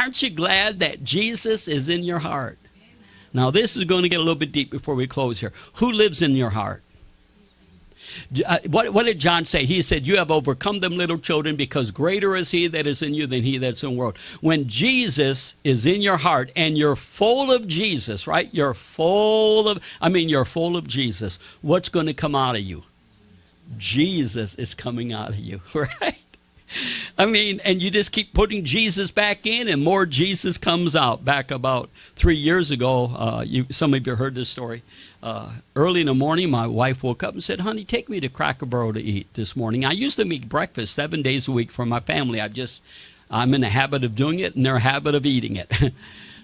Aren't you glad that Jesus is in your heart? Now, this is going to get a little bit deep before we close here. Who lives in your heart? What did John say? He said, you have overcome them, little children, because greater is he that is in you than he that's in the world. When Jesus is in your heart and you're full of Jesus, right? You're full of Jesus. What's going to come out of you? Jesus is coming out of you, right? And you just keep putting Jesus back in and more Jesus comes out. Back about 3 years ago, some of you heard this story. Early in the morning, my wife woke up and said, honey, take me to Cracker Barrel to eat this morning. I used to make breakfast 7 days a week for my family. I'm in the habit of doing it and they're in the habit of eating it.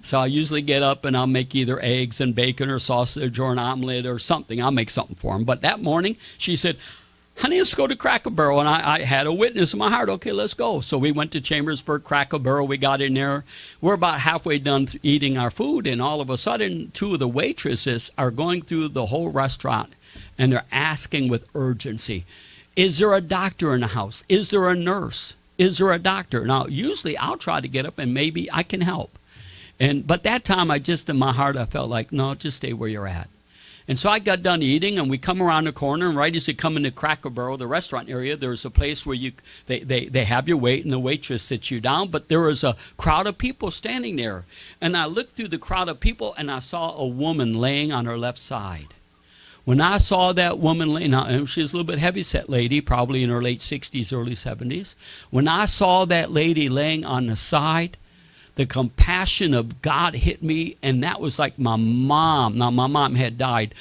So I usually get up and I'll make either eggs and bacon or sausage or an omelet or something. I'll make something for them. But that morning, she said, honey, let's go to Cracker Barrel. And I had a witness in my heart. Okay, let's go. So we went to Chambersburg, Cracker Barrel. We got in there. We're about halfway done eating our food. And all of a sudden, two of the waitresses are going through the whole restaurant. And they're asking with urgency, is there a doctor in the house? Is there a nurse? Is there a doctor? Now, usually I'll try to get up and maybe I can help. But that time, in my heart, I felt like, no, just stay where you're at. And so I got done eating, and we come around the corner, and right as you come into Cracker Barrel, the restaurant area, there's a place where they have your weight, and the waitress sits you down, but there was a crowd of people standing there. And I looked through the crowd of people, and I saw a woman laying on her left side. When I saw that woman laying, now she was a little bit heavy-set lady, probably in her late 60s, early 70s. When I saw that lady laying on the side, the compassion of God hit me, and that was like my mom. Now, my mom had died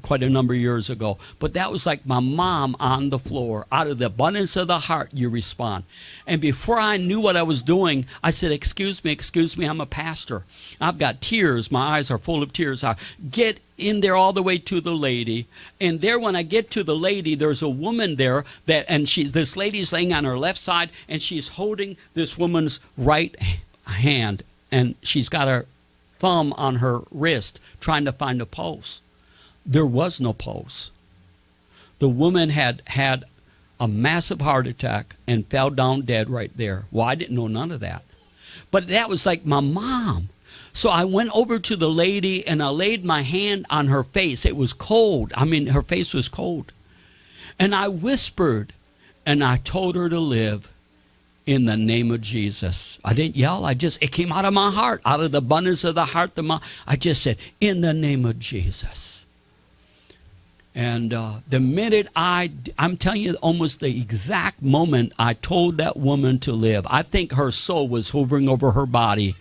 quite a number of years ago, but that was like my mom on the floor. Out of the abundance of the heart, you respond. And before I knew what I was doing, I said, excuse me, I'm a pastor. I've got tears. My eyes are full of tears. I get in there all the way to the lady, and there when I get to the lady, there's a woman there, this lady's laying on her left side, and she's holding this woman's right hand, and she's got her thumb on her wrist trying to find a pulse. There was no pulse. The woman had a massive heart attack and fell down dead right there. Well, I didn't know none of that. But that was like my mom. So I went over to the lady and I laid my hand on her face. It was cold. Her face was cold. And I whispered and I told her to live. In the name of Jesus. I didn't yell. It came out of my heart, out of the abundance of the heart. I just said, in the name of Jesus. And the minute I'm telling you, almost the exact moment I told that woman to live, I think her soul was hovering over her body.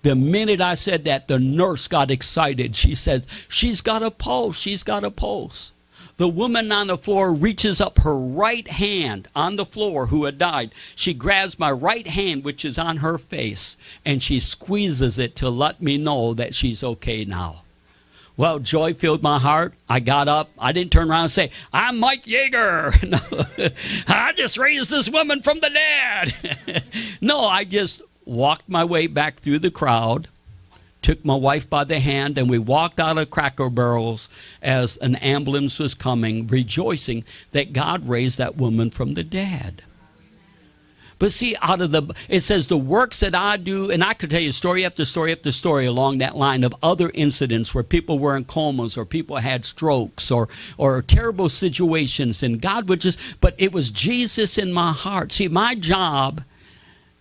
The minute I said that, the nurse got excited. She said, she's got a pulse. She's got a pulse. The woman on the floor reaches up her right hand on the floor who had died. She grabs my right hand, which is on her face, and she squeezes it to let me know that she's okay now. Well, joy filled my heart. I got up. I didn't turn around and say, I'm Mike Yeager. No, I just raised this woman from the dead. No, I just walked my way back through the crowd, took my wife by the hand, and we walked out of Cracker Barrels as an ambulance was coming, rejoicing that God raised that woman from the dead. But see, it says the works that I do, and I could tell you story after story after story along that line of other incidents where people were in comas or people had strokes or terrible situations, and God would but it was Jesus in my heart. See, my job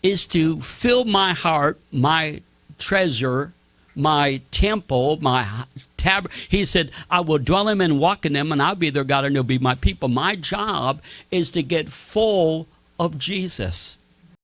is to fill my heart, my treasure, my temple, my tabernacle. He said, I will dwell in them and walk in them, and I'll be their God, and they'll be my people. My job is to get full of Jesus.